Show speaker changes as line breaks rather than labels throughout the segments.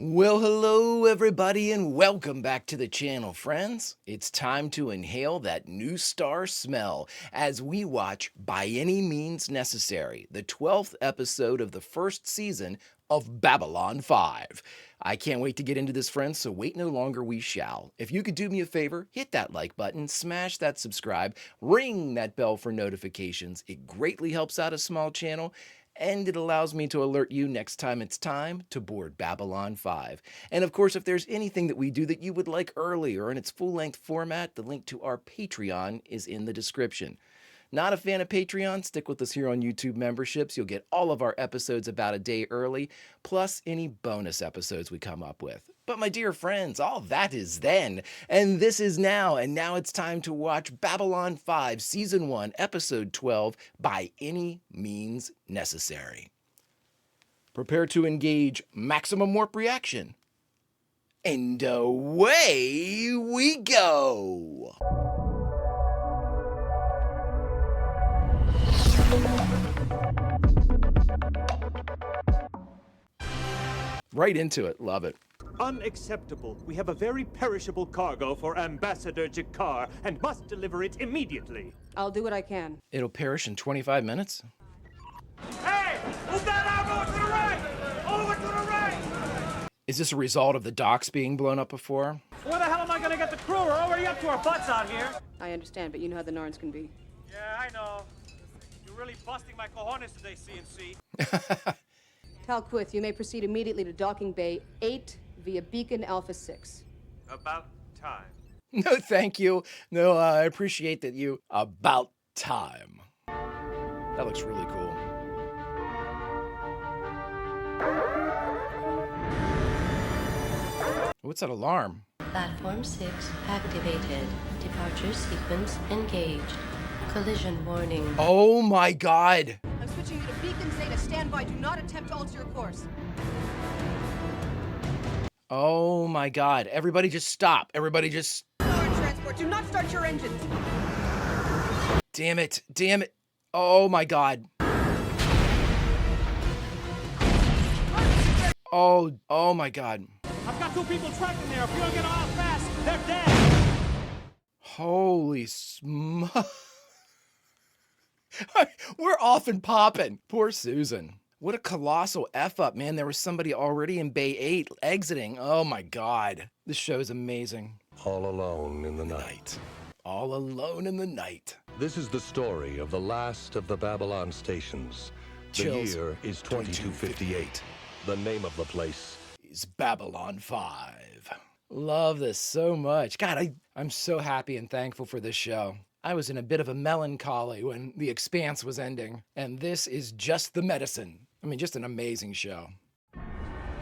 Well, hello everybody and welcome back to the channel, friends. It's time to inhale that new star smell as we watch By Any Means Necessary, the 12th episode of the first season of Babylon 5. I can't wait to get into this, friends, so wait no longer, we shall. If you could do me a favor, hit that like button, smash that subscribe, ring that bell for notifications. It greatly helps out a small channel, and it allows me to alert you next time it's time to board Babylon 5. And of course, if there's anything that we do that you would like earlier in its full-length format, the link to our Patreon is in the description. Not a fan of Patreon? Stick with us here on YouTube memberships. You'll get all of our episodes about a day early, plus any bonus episodes we come up with. But my dear friends, all that is then, and this is now, and now it's time to watch Babylon 5, Season 1, Episode 12, By Any Means Necessary. Prepare to engage maximum warp reaction. And away we go! Right into it. Love it.
Unacceptable. We have a very perishable cargo for Ambassador Jakar and must deliver it immediately.
I'll do what I can.
It'll perish in 25 minutes?
Hey! Move that arm over to the right! Over to the right!
Is this a result of the docks being blown up before?
Where the hell am I gonna get the crew? We're already up to our butts out here.
I understand, but you know how the Narns can be.
Yeah, I know. You're really busting my cojones today, CNC.
Talquith, you may proceed immediately to docking bay 8 via beacon Alpha 6.
About time.
No, thank you. No, I appreciate that you... About time. That looks really cool. What's that alarm?
Platform 6 activated. Departure sequence engaged. Collision warning.
Oh my god!
I'm switching you to beacon Zeta. Stand by. Do not attempt to alter your course.
Oh my god. Everybody just stop. Everybody just...
Narn transport. Do not start your engines.
Damn it. Damn it. Oh my god. Oh my god.
I've got 2 people trapped in there. If we don't get out fast, they're dead.
Holy smoke. We're off and popping. Poor Susan. What a colossal F up, man. There was somebody already in Bay 8 exiting. Oh my god. This show is amazing.
All alone in the night.
All alone in the night.
This is the story of the last of the Babylon stations. The
Chills.
year is 2258. The name of the place
Is Babylon 5. Love this so much. God, I'm so happy and thankful for this show. I was in a bit of a melancholy when The Expanse was ending, and this is just the medicine. I mean, just an amazing show.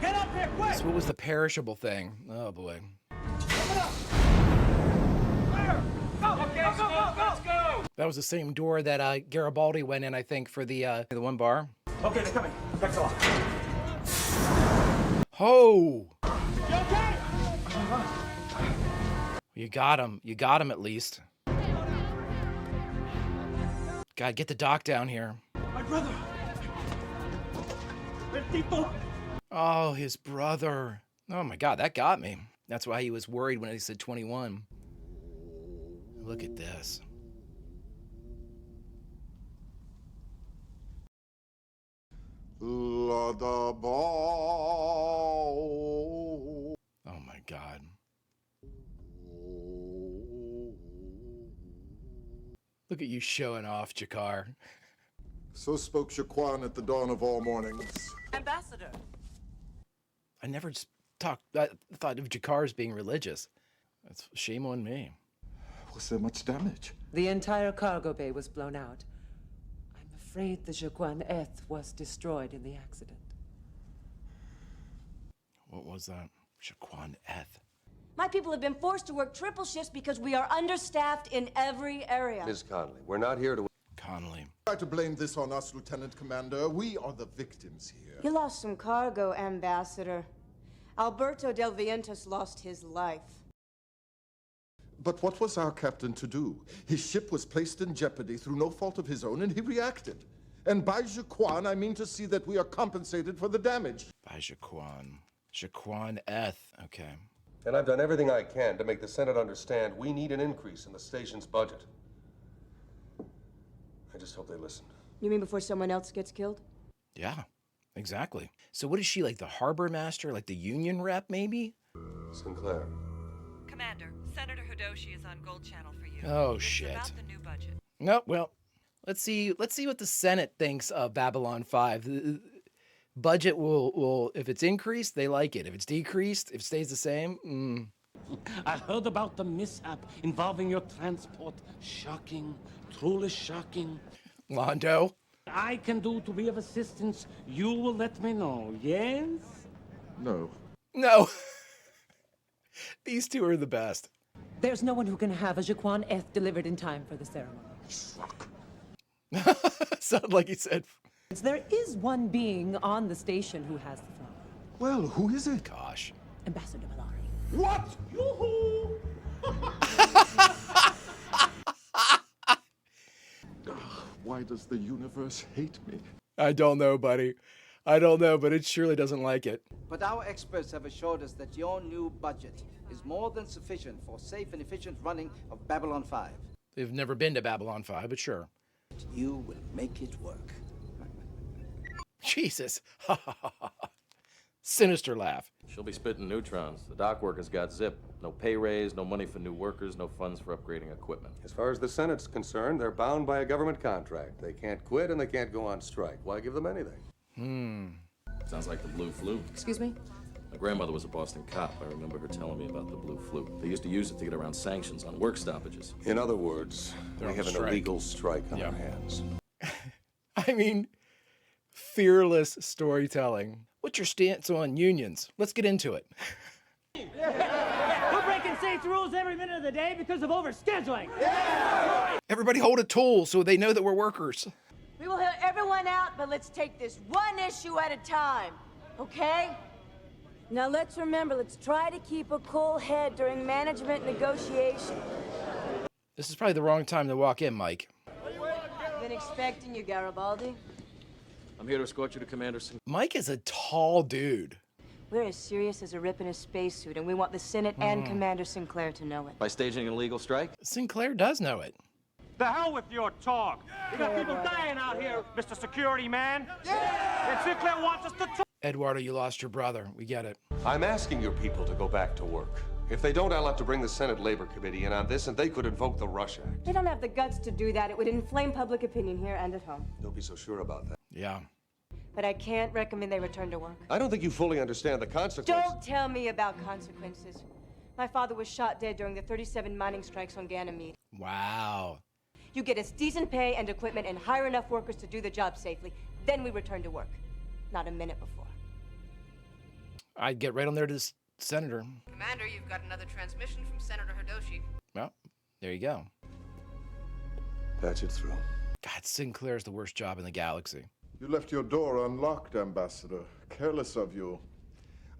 Get up here, quick!
So what was the perishable thing? Oh boy.
Go!
That was the same door that Garibaldi went in, I think, for the one bar.
Okay, they're coming. Thanks a lot.
Oh!
You okay?
You got him. You got him at least. God, get the doc down here.
My brother! Bendito!
Oh, his brother. Oh my god, that got me. That's why he was worried when he said 21. Look at this. Oh my god. Look at you showing off, Jakar.
So spoke Shaquan at the dawn of all mornings.
Ambassador.
I never just thought of Jakar as being religious. That's shame on me.
Was there much damage?
The entire cargo bay was blown out. I'm afraid the Jaquan Eth was destroyed in the accident.
What was that? Shaquan Eth.
My people have been forced to work triple shifts because we are understaffed in every area.
Ms. Conley, we're not here to...
Conley.
Try to blame this on us, Lieutenant Commander. We are the victims here.
You lost some cargo, Ambassador. Alberto Del Vientos lost his life.
But what was our captain to do? His ship was placed in jeopardy through no fault of his own, and he reacted. And by Jaquan, I mean to see that we are compensated for the damage.
By Jaquan. Jaquan Eth. Okay.
And I've done everything I can to make the Senate understand we need an increase in the station's budget. I just hope they listen.
You mean before someone else gets killed?
Yeah, exactly. So what is she, like the harbor master, like the union rep, maybe?
Sinclair.
Commander, Senator Hidoshi is on Gold Channel for you.
Oh,
It's
shit.
about the new budget.
No, well, let's see what the Senate thinks of Babylon 5. The budget will if it's increased, they like it. If it's decreased, if it stays the same,
I heard about the mishap involving your transport. Shocking, truly shocking.
Londo.
I can do to be of assistance. You will let me know, yes?
No.
No. These two are the best.
There's no one who can have a Jaquan Eth delivered in time for the ceremony.
Sounded like he said.
There is one being on the station who has the flower.
Well, who is it?
Gosh.
Ambassador Malari.
What? Yoo-hoo!
Why does the universe hate me?
I don't know, buddy. I don't know, but it surely doesn't like it.
But our experts have assured us that your new budget is more than sufficient for safe and efficient running of Babylon 5.
They've never been to Babylon 5, but sure.
You will make it work.
Jesus. Sinister laugh.
She'll be spitting neutrons. The dock workers got zip. No pay raise, no money for new workers, no funds for upgrading equipment.
As far as the Senate's concerned, they're bound by a government contract. They can't quit and they can't go on strike. Why give them anything?
Sounds like the blue flu.
Excuse me?
My grandmother was a Boston cop. I remember her telling me about the blue flu. They used to use it to get around sanctions on work stoppages.
In other words,
They're
we
on
have an
strike.
illegal strike on our hands.
I mean, fearless storytelling. What's your stance on unions? Let's get into it.
We're breaking safety rules every minute of the day because of overscheduling.
Everybody hold a tool so they know that we're workers.
We will hear everyone out, but let's take this one issue at a time, okay? Now let's remember, let's try to keep a cool head during management negotiation.
This is probably the wrong time to walk in, Mike.
Been expecting you, Garibaldi.
I'm here to escort you to Commander Sinclair.
Mike is a tall dude.
We're as serious as a rip in a spacesuit, and we want the Senate and Commander Sinclair to know it.
By staging an illegal strike?
Sinclair does know it.
The hell with your talk. We got people dying out here, Mr. Security Man. And Sinclair wants us to talk.
Eduardo, you lost your brother. We get it.
I'm asking your people to go back to work. If they don't, I'll have to bring the Senate Labor Committee in on this, and they could invoke the Rush Act.
They don't have the guts to do that. It would inflame public opinion here and at home.
Don't be so sure about that.
Yeah.
But I can't recommend they return to work.
I don't think you fully understand the consequences.
Don't tell me about consequences. My father was shot dead during the 37 mining strikes on Ganymede.
Wow.
You get us decent pay and equipment and hire enough workers to do the job safely. Then we return to work. Not a minute before.
I'd get right on there to the senator.
Commander, you've got another transmission from Senator Hidoshi.
Well, there you go.
Patch it through.
God, Sinclair's the worst job in the galaxy.
You left your door unlocked, Ambassador. Careless of you.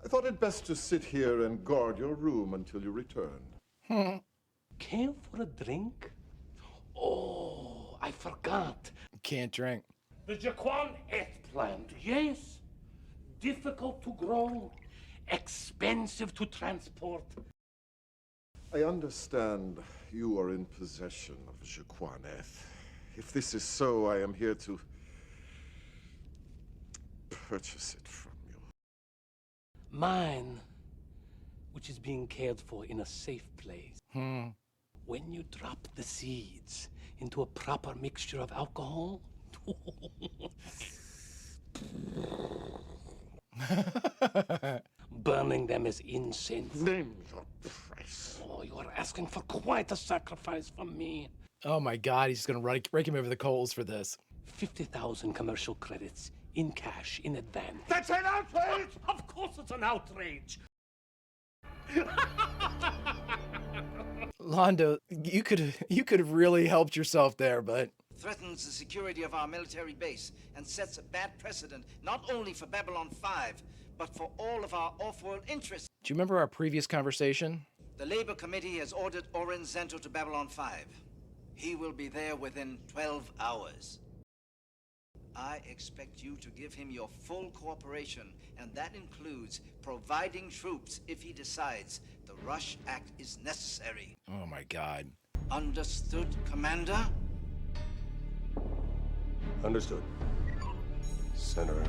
I thought it best to sit here and guard your room until you return.
Care for a drink? Oh, I forgot.
Can't drink.
The Jaquan Eth plant, yes. Difficult to grow, expensive to transport.
I understand you are in possession of Jaquaneth. If this is so, I am here to purchase it from you.
Mine, which is being cared for in a safe place. When you drop the seeds into a proper mixture of alcohol, burning them as incense.
Name your price.
Oh, you are asking for quite a sacrifice from me.
Oh my God, he's gonna rake him over the coals for this.
50,000 commercial credits in cash in advance.
That's an outrage!
Of course it's an outrage.
Londo, you could have really helped yourself there, but
Threatens the security of our military base and sets a bad precedent not only for Babylon 5, but for all of our off-world interests.
do you remember our previous conversation?
The Labor Committee has ordered Oren Zento to Babylon 5. He will be there within 12 hours. I expect you to give him your full cooperation, and that includes providing troops if he decides the Rush Act is necessary.
Oh my God.
Understood, Commander?
Understood. Senator.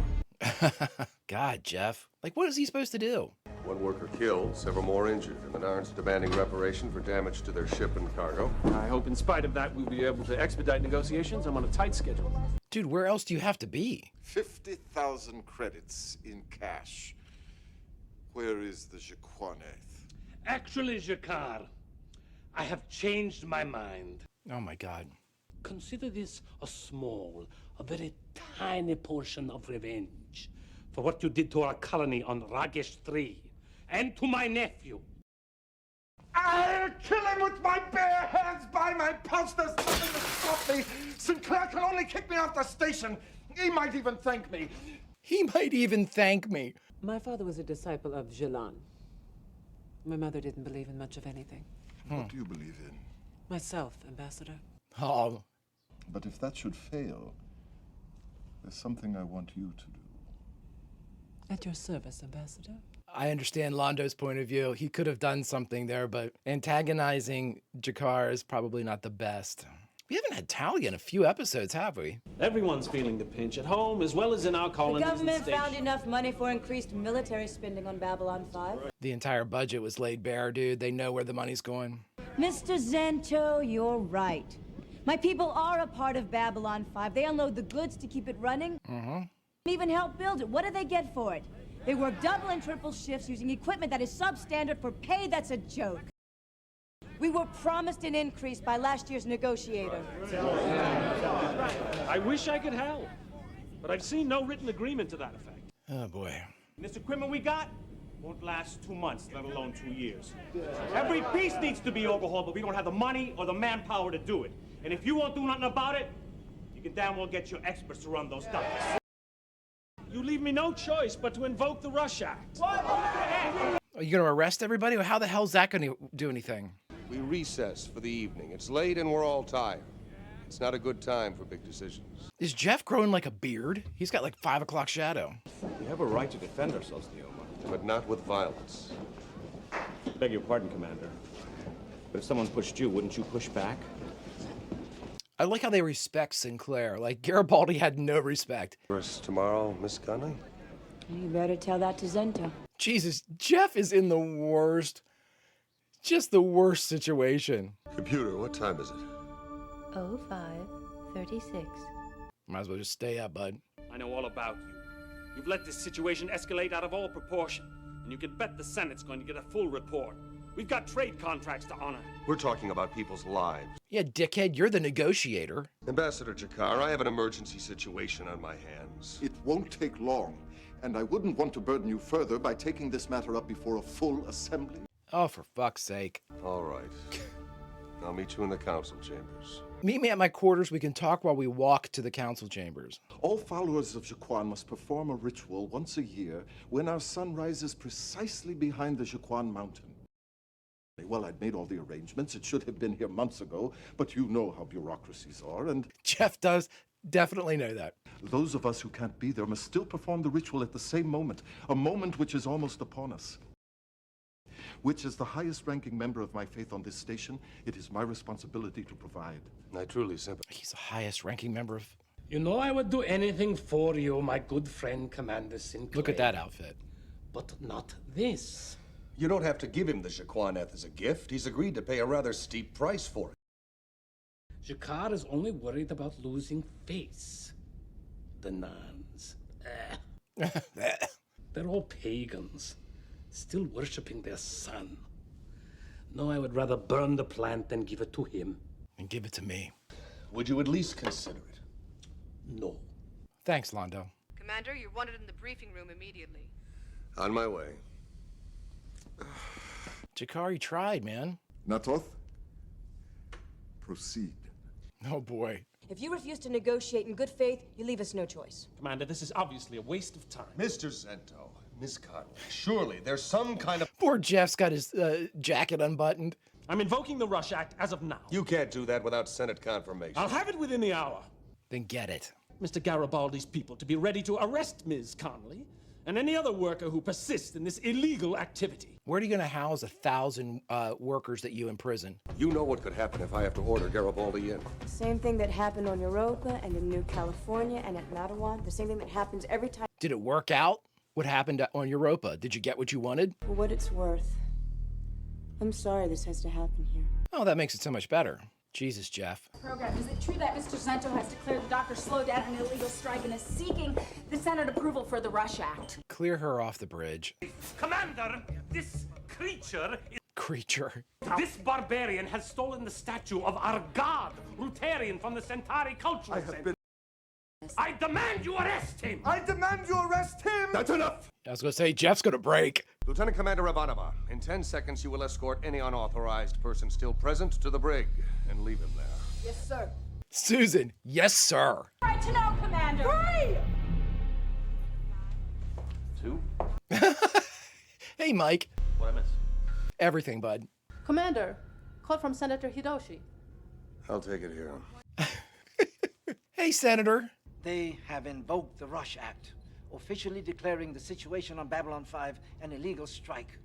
God, Jeff. Like, what is he supposed to do?
One worker killed, several more injured, and the Narns are demanding reparation for damage to their ship and cargo.
I hope in spite of that we'll be able to expedite negotiations. I'm on a tight schedule.
Dude, where else do you have to be?
50,000 credits in cash. Where is the Jaquaneth?
Actually, Jakar, I have changed my mind.
Oh my God.
Consider this a very tiny portion of revenge for what you did to our colony on Ragesh 3 and to my nephew.
I'll kill him with my bare hands by my pulse. There's nothing to stop me. Sinclair can only kick me off the station. He might even thank me.
He might even thank me.
My father was a disciple of Jalan. My mother didn't believe in much of anything.
What do you believe in?
Myself, Ambassador.
Oh.
But if that should fail, there's something I want you to do.
At your service, Ambassador.
I understand Londo's point of view. He could have done something there, but antagonizing Jakar is probably not the best. We haven't had Talia in a few episodes, have we?
Everyone's feeling the pinch at home as well as in our
The
colonies.
government found enough money for increased military spending on Babylon 5.
The entire budget was laid bare, dude. They know where the money's going.
Mr. Zento, you're right. My people are a part of Babylon 5. They unload the goods to keep it running. Even help build it. What do they get for it? They work double and triple shifts using equipment that is substandard for pay that's a joke. We were promised an increase by last year's negotiator.
I wish I could help, but I've seen no written agreement to that effect.
Oh boy.
This equipment we got won't last 2 months, let alone 2 years. Every piece needs to be overhauled, but we don't have the money or the manpower to do it. And if you won't do nothing about it, you can damn well get your experts to run those ducts.
You leave me no choice but to invoke the Rush Act.
Are you going to arrest everybody? How the hell's that going to do anything?
We recess for the evening. It's late and we're all tired. It's not a good time for big decisions.
Is Jeff growing like a beard? He's got like 5 o'clock shadow.
We have a right to defend ourselves, Neoma.
But not with violence.
Beg your pardon, Commander. But if someone pushed you, wouldn't you push back?
I like how they respect Sinclair. Like, Garibaldi had no respect.
First tomorrow, Miss Conley?
You better tell that to Zento.
Jesus, Jeff is in the worst, just the worst situation.
Computer, what time is it?
05:36.
Might as well just stay up, bud.
I know all about you. You've let this situation escalate out of all proportion, and you can bet the Senate's going to get a full report. We've got trade contracts to honor.
We're talking about people's lives.
Yeah, dickhead, you're the negotiator.
Ambassador Jakar, I have an emergency situation on my hands.
It won't take long, and I wouldn't want to burden you further by taking this matter up before a full assembly.
Oh, for fuck's sake.
All right. I'll meet you in the council chambers.
Meet me at my quarters. We can talk while we walk to the council chambers.
All followers of Jaquan must perform a ritual once a year when our sun rises precisely behind the Jaquan mountain. Well, I'd made all the arrangements. It should have been here months ago, but you know how bureaucracies are, and...
Jeff does definitely know that.
Those of us who can't be there must still perform the ritual at the same moment, a moment which is almost upon us. Which, as the highest-ranking member of my faith on this station, it is my responsibility to provide.
I truly sympathize.
He's the highest-ranking member of...
You know I would do anything for you, my good friend, Commander Sinclair.
Look at that outfit.
But not this.
You don't have to give him the Jaquaneth as a gift. He's agreed to pay a rather steep price for it.
Jakar is only worried about losing face. The nuns. They're all pagans, still worshipping their sun. No, I would rather burn the plant than give it to him.
And give it to me.
Would you at least consider it?
No.
Thanks, Londo.
Commander, you're wanted in the briefing room immediately.
On my way.
Jakar, you tried, man.
Natoth, proceed.
Oh, boy.
If you refuse to negotiate in good faith, you leave us no choice.
Commander, this is obviously a waste of time.
Mr. Zento, Miss Conley, surely there's some kind of...
Poor Jeff's got his jacket unbuttoned.
I'm invoking the Rush Act as of now.
You can't do that without Senate confirmation.
I'll have it within the hour.
Then get it.
Mr. Garibaldi's people to be ready to arrest Ms. Connolly and any other worker who persists in this illegal activity.
Where are you going to house 1,000 workers that you imprison?
You know what could happen if I have to order Garibaldi in.
Same thing that happened on Europa and in New California and at Mattawan. The same thing that happens every time.
Did it work out? What happened on Europa? Did you get what you wanted?
For what it's worth. I'm sorry this has to happen here.
Oh, that makes it so much better. Jesus, Jeff.
Program. Is it true that Mr. Zento has declared the doctor slowed down an illegal strike and is seeking the Senate approval for the Rush Act?
Clear her off the bridge.
Commander, this creature is...
Creature.
This barbarian has stolen the statue of our god, Rutarian, from the Centauri Cultural Center. I demand you arrest him!
I demand you arrest him!
That's enough!
I was going to say, Jeff's going to break.
Lieutenant Commander Ivanova, in 10 seconds you will escort any unauthorized person still present to the brig and leave him there.
Yes, sir.
Susan, yes, sir.
Right to know, Commander. Hurry!
2?
Hey, Mike.
What I miss?
Everything, bud.
Commander, call from Senator Hidoshi.
I'll take it here.
Hey, Senator.
They have invoked the Rush Act, officially declaring the situation on Babylon 5 an illegal strike.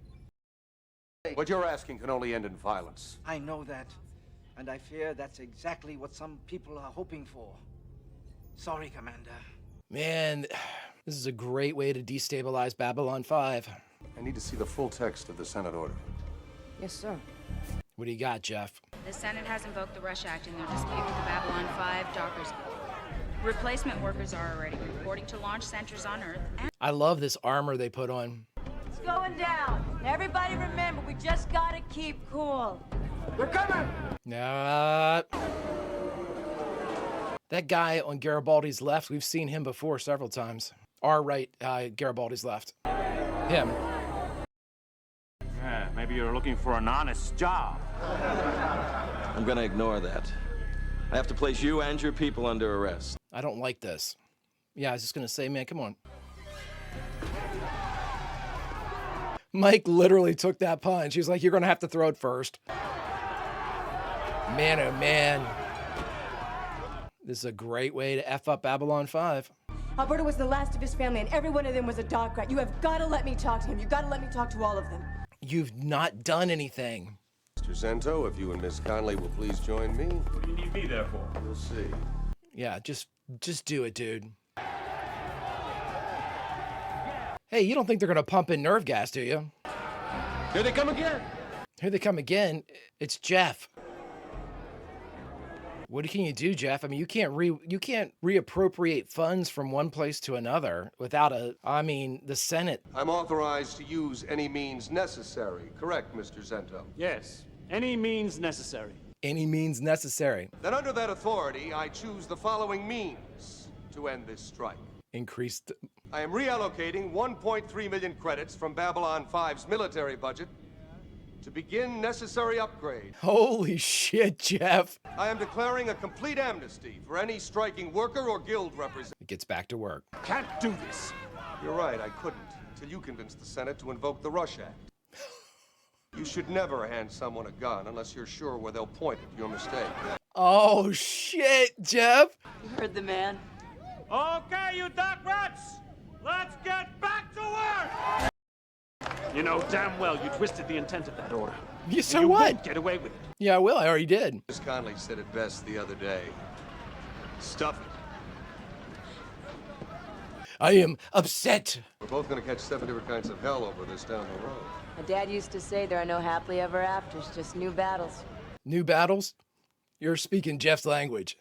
What you're asking can only end in violence.
I know that, and I fear that's exactly what some people are hoping for. Sorry, Commander.
Man, this is a great way to destabilize Babylon 5.
I need to see the full text of the Senate order.
Yes, sir.
What do you got, Jeff?
The Senate has invoked the Rush Act in their dispute with the Babylon 5 dockers. Replacement workers are already reporting to launch centers on Earth.
I love this armor they put on.
It's going down. Everybody remember, we just gotta keep cool.
They're coming!
That guy on Garibaldi's left, we've seen him before several times. Our right, Garibaldi's left. Him.
Yeah, maybe you're looking for an honest job.
I'm gonna ignore that. I have to place you and your people under arrest.
I don't like this. Yeah, I was just gonna say, man, come on. Mike literally took that punch. He's like, you're gonna have to throw it first. Man, oh man. This is a great way to F up Babylon 5.
Alberto was the last of his family, and every one of them was a dog rat. You have got to let me talk to him. You've got to let me talk to all of them.
You've not done anything.
Mr. Zento, if you and Miss Connolly will please join me.
What do you need me there for?
We'll see.
Yeah, just do it, dude. Hey, you don't think they're gonna pump in nerve gas, do you?
Here they come again.
Here they come again. It's Jeff. What can you do, Jeff? I mean, you can't reappropriate funds from one place to another without the Senate.
I'm authorized to use any means necessary. Correct, Mr. Zento?
Yes, any means necessary.
Any means necessary.
Then under that authority, I choose the following means to end this strike.
Increased.
I am reallocating 1.3 million credits from Babylon 5's military budget to begin necessary upgrade.
Holy shit, Jeff.
I am declaring a complete amnesty for any striking worker or guild representative.
It gets back to work.
Can't do this.
You're right, I couldn't, until you convinced the Senate to invoke the Rush Act. You should never hand someone a gun unless you're sure where they'll point it. Your mistake.
Oh shit, Jeff.
You heard the man.
Okay, you dock rats, let's get back to work! You know damn well you twisted the intent of that order.
Yeah, so
you
what?
Won't get away with it.
Yeah, I will. I already did.
Miss Connolly said it best the other day. Stuff it.
I am upset.
We're both gonna catch 7 different kinds of hell over this down the road.
My dad used to say there are no happily ever afters, just new battles.
New battles? You're speaking Jeff's language.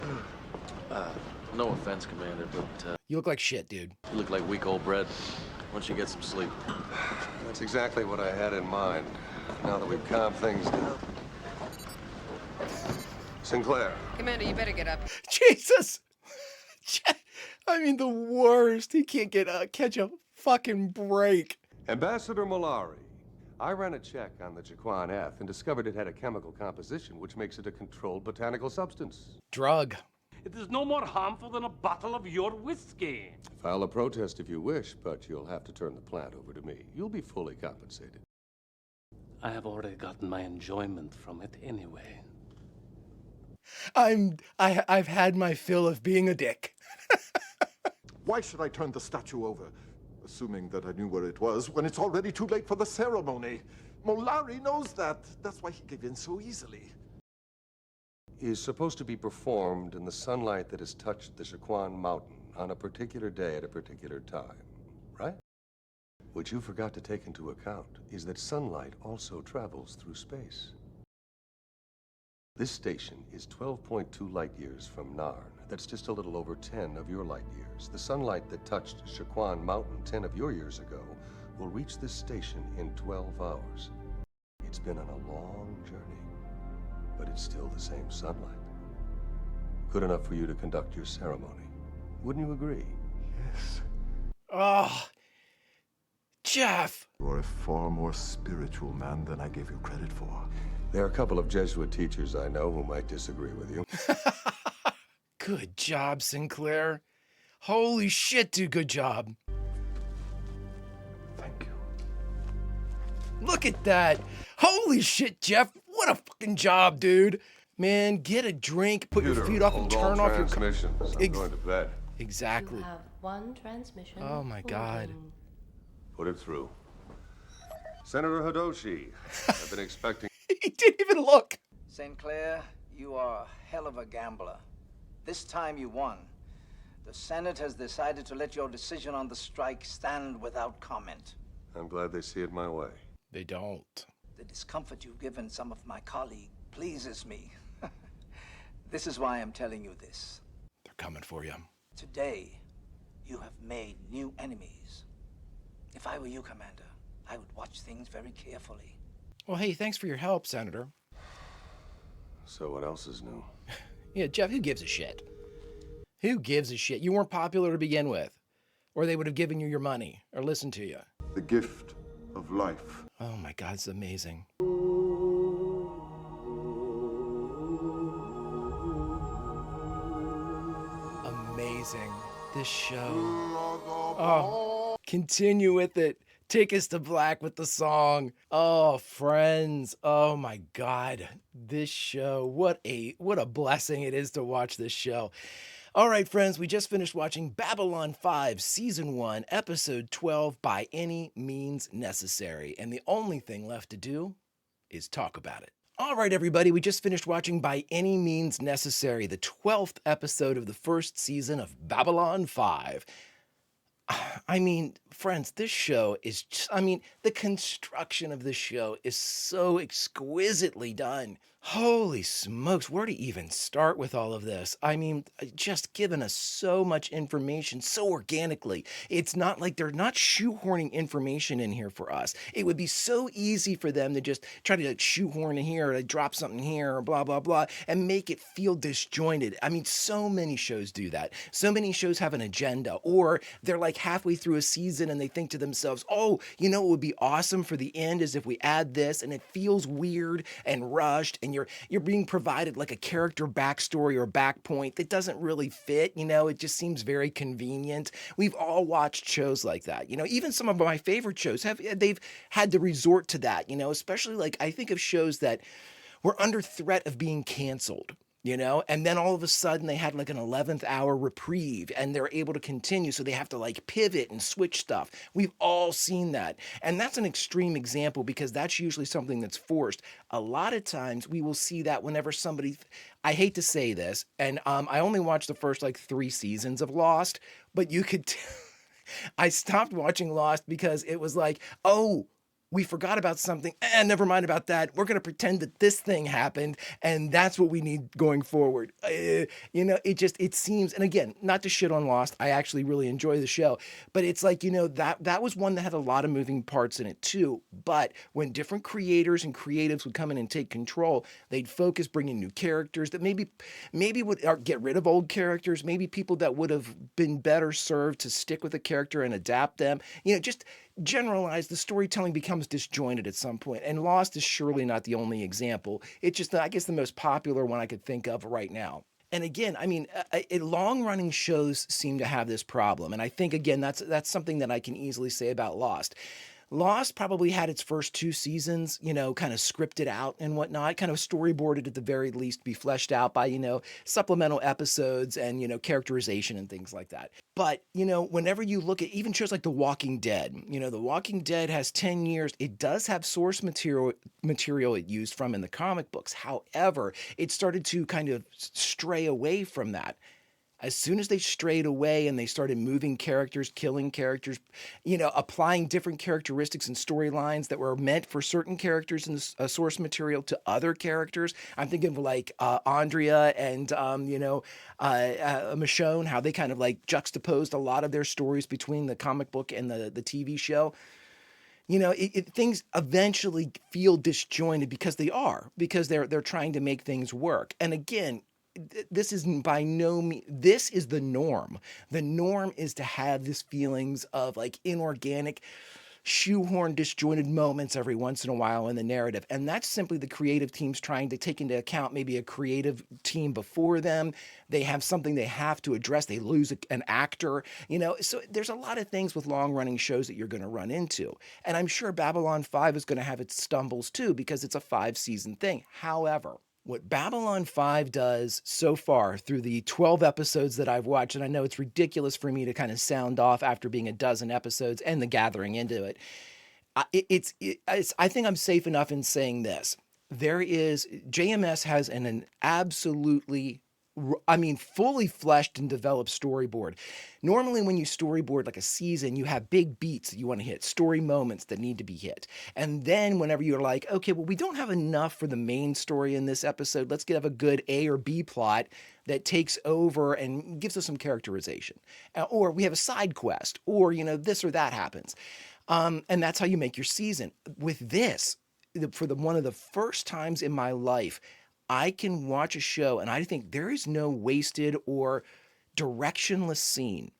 No offense, Commander, but
You look like shit, dude.
you look like weak old bread. Why don't you get some sleep?
That's exactly what I had in mind, now that we've calmed things down. Sinclair.
Commander, you better get up.
Jesus! I mean, the worst. He can't catch a fucking break.
Ambassador Malari, I ran a check on the Jaquan Eth and discovered it had a chemical composition which makes it a controlled botanical substance.
Drug.
It is no more harmful than a bottle of your whiskey.
File a protest if you wish, but you'll have to turn the plant over to me. You'll be fully compensated.
I have already gotten my enjoyment from it anyway.
I've had my fill of being a dick.
Why should I turn the statue over? Assuming that I knew where it was, when it's already too late for the ceremony. Molari knows that. That's why he gave in so easily.
Is supposed to be performed in the sunlight that has touched the Shaquan Mountain on a particular day at a particular time, right? What you forgot to take into account is that sunlight also travels through space. This station is 12.2 light years from Narn. That's just a little over 10 of your light years. The sunlight that touched Shaquan Mountain 10 of your years ago will reach this station in 12 hours. It's been on a long journey, but it's still the same sunlight. Good enough for you to conduct your ceremony. Wouldn't you agree?
Yes.
Oh, Jeff!
You are a far more spiritual man than I gave you credit for.
There are a couple of Jesuit teachers I know who might disagree with you.
Good job, Sinclair. Holy shit, dude, good job.
Thank you.
Look at that. Holy shit, Jeff. What a fucking job, dude. Man, get a drink, put your feet up, and turn off your
transmissions. I'm going to bed.
Exactly.
You have one transmission.
Oh my God.
moving.
Put it through. Senator Hidoshi, I've been expecting...
He didn't even look.
Sinclair, you are a hell of a gambler. This time you won. The Senate has decided to let your decision on the strike stand without comment.
I'm glad they see it my way.
They don't.
The discomfort you've given some of my colleagues pleases me. This is why I'm telling you this.
They're coming for you.
Today, you have made new enemies. If I were you, Commander, I would watch things very carefully.
Well, hey, thanks for your help, Senator.
So what else is new?
Yeah, Jeff, who gives a shit? Who gives a shit? You weren't popular to begin with. Or they would have given you your money or listened to you.
The gift of life.
Oh my God, it's amazing. Amazing. This show. Oh, continue with it. Take us to black with the song. Oh, friends. Oh my God. This show. What a blessing it is to watch this show. All right, friends, we just finished watching Babylon 5, Season 1, Episode 12, By Any Means Necessary. And the only thing left to do is talk about it. All right, everybody, we just finished watching By Any Means Necessary, the 12th episode of the first season of Babylon 5. I mean, friends, this show is just, the construction of this show is so exquisitely done. Holy smokes, where to even start with all of this? Just giving us so much information so organically. It's not like they're not shoehorning information in here for us. It would be so easy for them to just try to shoehorn in here or drop something here or blah, blah, blah, and make it feel disjointed. So many shows do that. So many shows have an agenda, or they're like halfway through a season and they think to themselves, oh, you know what would be awesome for the end is if we add this, and it feels weird and rushed, and you're being provided like a character backstory or back point that doesn't really fit. It just seems very convenient. We've all watched shows like that. Even some of my favorite shows they've had to resort to that. Especially like I think of shows that were under threat of being canceled. And then all of a sudden they had like an 11th hour reprieve and they're able to continue. So they have to like pivot and switch stuff. We've all seen that. And that's an extreme example because that's usually something that's forced. A lot of times we will see that whenever somebody, I hate to say this, and I only watched the first like 3 seasons of Lost, but you could, I stopped watching Lost because it was like, oh, we forgot about something, never mind about that. We're going to pretend that this thing happened, and that's what we need going forward. It seems, and again, not to shit on Lost, I actually really enjoy the show, but it's like, that was one that had a lot of moving parts in it too, but when different creators and creatives would come in and take control, they'd focus bringing new characters that maybe would get rid of old characters, maybe people that would have been better served to stick with a character and adapt them, just generalized, the storytelling becomes disjointed at some point, and Lost is surely not the only example. It's just, I guess, the most popular one I could think of right now. And again, long-running shows seem to have this problem, and I think, again, that's something that I can easily say about Lost. Lost probably had its first 2 seasons, kind of scripted out and whatnot, kind of storyboarded at the very least, be fleshed out by, supplemental episodes and, characterization and things like that. But, whenever you look at even shows like The Walking Dead, The Walking Dead has 10 years. It does have source material it used from in the comic books. However, it started to kind of stray away from that. As soon as they strayed away and they started moving characters, killing characters, applying different characteristics and storylines that were meant for certain characters in the source material to other characters. I'm thinking of like Andrea and, Michonne, how they kind of like juxtaposed a lot of their stories between the comic book and the TV show. Things eventually feel disjointed because they're trying to make things work. And again, this is by no means, this is the norm. The norm is to have this feelings of like inorganic, shoehorn, disjointed moments every once in a while in the narrative. And that's simply the creative teams trying to take into account maybe a creative team before them. They have something they have to address. They lose an actor, so there's a lot of things with long running shows that you're going to run into. And I'm sure Babylon 5 is going to have its stumbles too, because it's a 5-season thing. However, what Babylon 5 does so far through the 12 episodes that I've watched, and I know it's ridiculous for me to kind of sound off after being a dozen episodes and the gathering into it, I think I'm safe enough in saying this. JMS has an absolutely, fully fleshed and developed storyboard. Normally when you storyboard like a season, you have big beats that you want to hit, story moments that need to be hit. And then whenever you're like, okay, well, we don't have enough for the main story in this episode, let's have a good A or B plot that takes over and gives us some characterization. Or we have a side quest, or, this or that happens. And that's how you make your season. With this, for one of the first times in my life, I can watch a show and I think there is no wasted or directionless scene.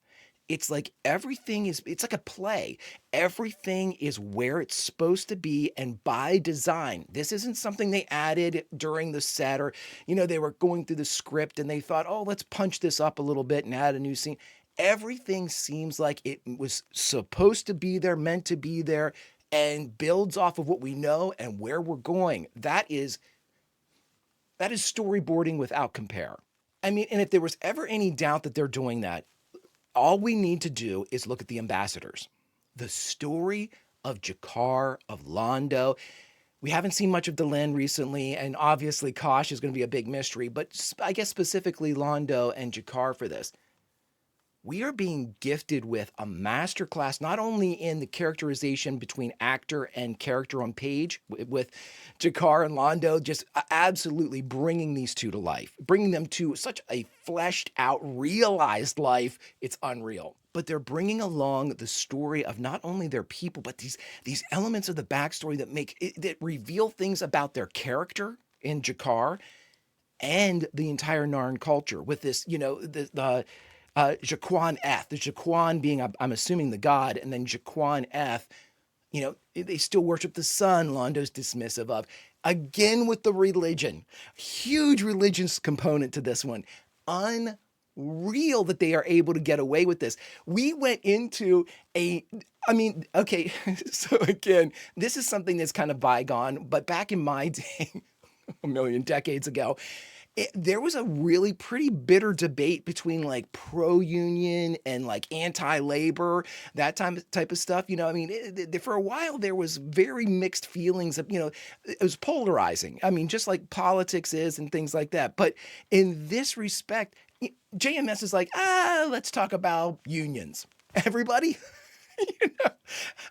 It's like it's like a play. Everything is where it's supposed to be and by design. This isn't something they added during the set or, they were going through the script and they thought, oh, let's punch this up a little bit and add a new scene. Everything seems like it was supposed to be there, meant to be there, and builds off of what we know and where we're going. That is storyboarding without compare. And if there was ever any doubt that they're doing that, all we need to do is look at the ambassadors. The story of Jakar, of Londo. We haven't seen much of Delenn recently, and obviously Kosh is going to be a big mystery, but I guess specifically Londo and Jakar for this. We are being gifted with a masterclass, not only in the characterization between actor and character on page, with Jakar and Londo just absolutely bringing these two to life, bringing them to such a fleshed out, realized life. It's unreal. But they're bringing along the story of not only their people, but these elements of the backstory that reveal things about their character in Jakar and the entire Narn culture with this, the Jaquan Eth, the Jaquan being, I'm assuming, the god, and then Jaquan Eth, they still worship the sun, Londo's dismissive of. Again with the religion. Huge religious component to this one. Unreal that they are able to get away with this. We went into okay, so again, this is something that's kind of bygone, but back in my day, a million decades ago, there was a really pretty bitter debate between like pro-union and like anti-labor, that type of stuff. For a while there was very mixed feelings of, it was polarizing. Just like politics is and things like that. But in this respect, JMS is like, let's talk about unions. Everybody.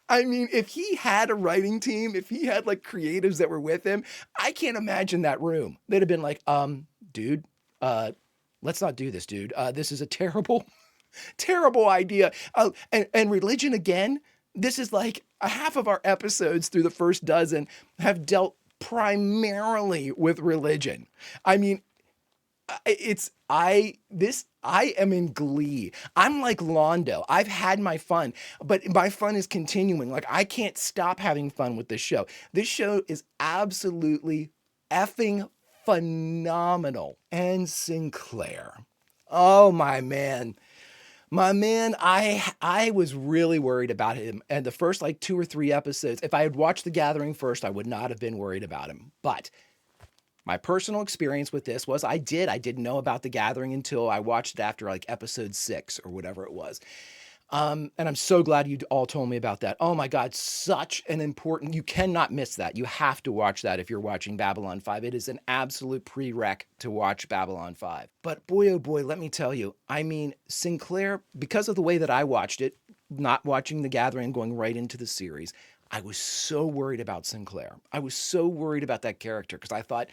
If he had a writing team, if he had like creatives that were with him, I can't imagine that room. They'd have been like, dude, let's not do this, dude. This is a terrible, terrible idea. And religion again, this is like a half of our episodes through the first dozen have dealt primarily with religion. I am in glee. I'm like Londo. I've had my fun, but my fun is continuing. Like, I can't stop having fun with this show. This show is absolutely effing phenomenal. And Sinclair. Oh my man. My man, I was really worried about him. And the first like 2 or 3 episodes, if I had watched The Gathering first, I would not have been worried about him. But my personal experience with this was I didn't know about The Gathering until I watched it after like episode 6 or whatever it was. And I'm so glad you all told me about that. Oh my God, such an important, you cannot miss that. You have to watch that if you're watching Babylon 5. It is an absolute prereq to watch Babylon 5. But boy, oh boy, let me tell you, I mean, Sinclair, because of the way that I watched it, not watching The Gathering, going right into the series, I was so worried about Sinclair. I was so worried about that character because I thought,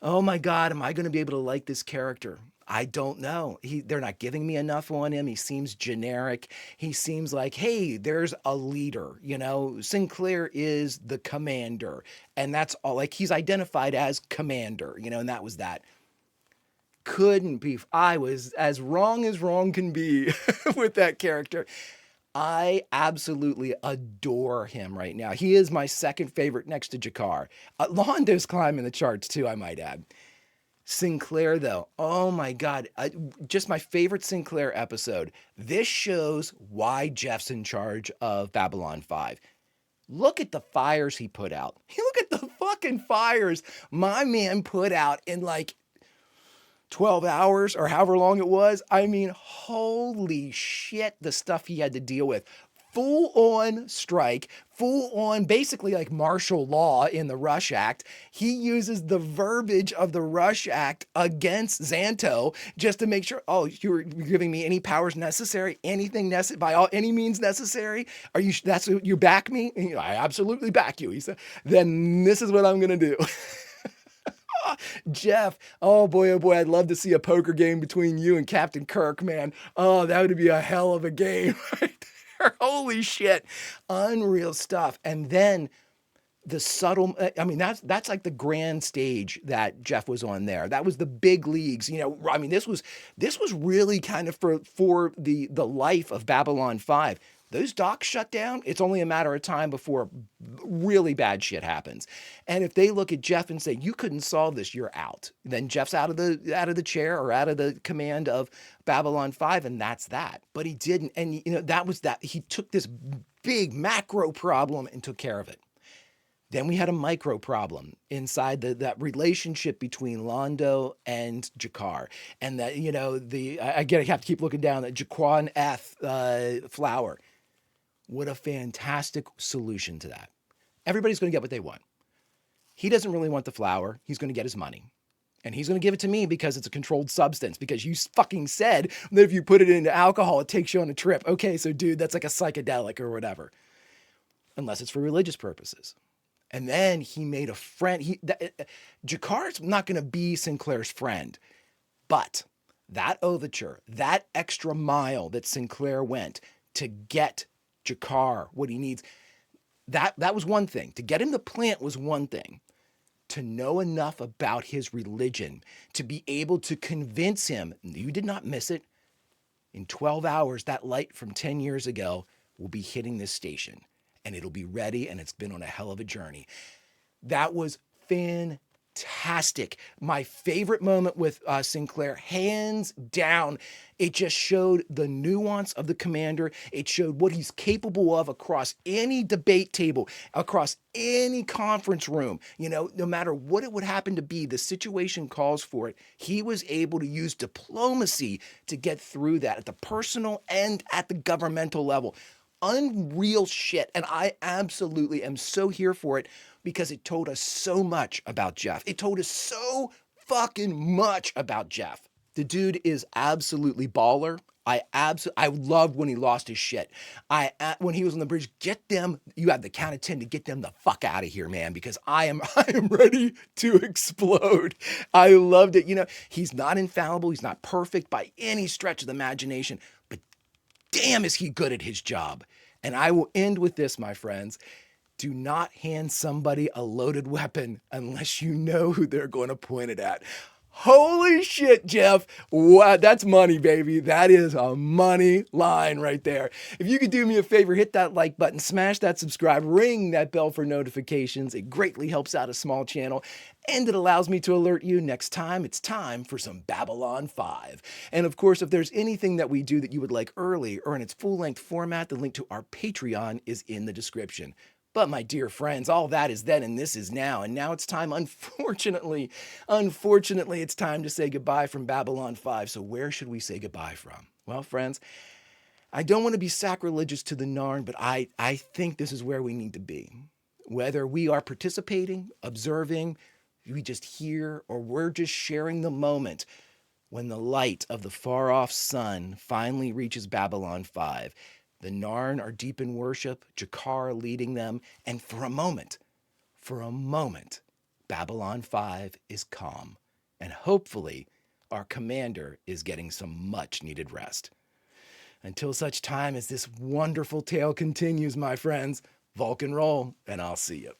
oh my God, am I going to be able to like this character? I don't know. They're not giving me enough on him. He seems generic. He seems like, hey, there's a leader. You know, Sinclair is the commander. And that's all. Like, he's identified as commander, you know, and that was that. Couldn't be. I was as wrong can be with that character. I absolutely adore him right now. He is my second favorite next to Jakar. Londo's climbing the charts too, I might add. Sinclair, though, oh my God, just my favorite Sinclair episode. This shows why Jeff's in charge of Babylon 5. Look at the fires he put out. Look at the fucking fires my man put out in like 12 hours or however long it was. I mean, holy shit, the stuff he had to deal with. Full on strike, full on basically like martial law in the Rush Act. He uses the verbiage of the Rush Act against Xanto just to make sure, oh, you're giving me any powers necessary, anything necessary, by all any means necessary. Are you, you back me? And, I absolutely back you. He said, then this is what I'm going to do. Jeff, oh boy, I'd love to see a poker game between you and Captain Kirk, man. Oh, that would be a hell of a game right there. Holy shit. Unreal stuff. And then the subtle, I mean, that's like the grand stage that Jeff was on there. That was the big leagues. You know, I mean, this was really kind of for the life of Babylon 5. Those docks shut down, it's only a matter of time before really bad shit happens. And if they look at Jeff and say, you couldn't solve this, you're out. Then Jeff's out of the chair or out of the command of Babylon 5, and that's that. But he didn't. And you know, that was that. He took this big macro problem and took care of it. Then we had a micro problem inside that relationship between Londo and Jakar. And that, you know, I have to keep looking down at Jaquan F. Flower. What a fantastic solution to that. Everybody's going to get what they want. He doesn't really want the flower. He's going to get his money. And he's going to give it to me because it's a controlled substance. Because you fucking said that if you put it into alcohol, it takes you on a trip. Okay, so dude, that's like a psychedelic or whatever. Unless it's for religious purposes. And then he made a friend. Jakar's not going to be Sinclair's friend. But that overture, that extra mile that Sinclair went to get Jakar what he needs, that was one thing. To get him to plant was one thing. To know enough about his religion, to be able to convince him, you did not miss it. In 12 hours, that light from 10 years ago will be hitting this station. And it'll be ready, and it's been on a hell of a journey. That was fantastic. My favorite moment with Sinclair, hands down. It just showed the nuance of the commander. It showed what he's capable of across any debate table, across any conference room. You know, no matter what it would happen to be, the situation calls for it. He was able to use diplomacy to get through that at the personal and at the governmental level. Unreal shit. And I absolutely am so here for it because it told us so much about Jeff. It told us so fucking much about Jeff. The dude is absolutely baller. I loved when he lost his shit. When he was on the bridge, get them, you have the count of 10 to get them the fuck out of here, man, because I am ready to explode. I loved it. You know, he's not infallible. He's not perfect by any stretch of the imagination, but damn, is he good at his job. And I will end with this, my friends. Do not hand somebody a loaded weapon unless you know who they're going to point it at. Holy shit, Jeff. Wow, that's money, baby. That is a money line right there. If you could do me a favor, hit that like button, smash that subscribe, ring that bell for notifications. It greatly helps out a small channel, and it allows me to alert you next time it's time for some Babylon 5. And of course, if there's anything that we do that you would like early or in its full-length format, the link to our Patreon is in the description. But my dear friends, all that is then and this is now. And now it's time, unfortunately, it's time to say goodbye from Babylon 5. So where should we say goodbye from? Well, friends, I don't want to be sacrilegious to the Narn, but I think this is where we need to be. Whether we are participating, observing, we just hear, or we're just sharing the moment when the light of the far-off sun finally reaches Babylon 5. The Narn are deep in worship, Jakar leading them, and for a moment, Babylon 5 is calm. And hopefully, our commander is getting some much-needed rest. Until such time as this wonderful tale continues, my friends, Vulcan roll, and I'll see you.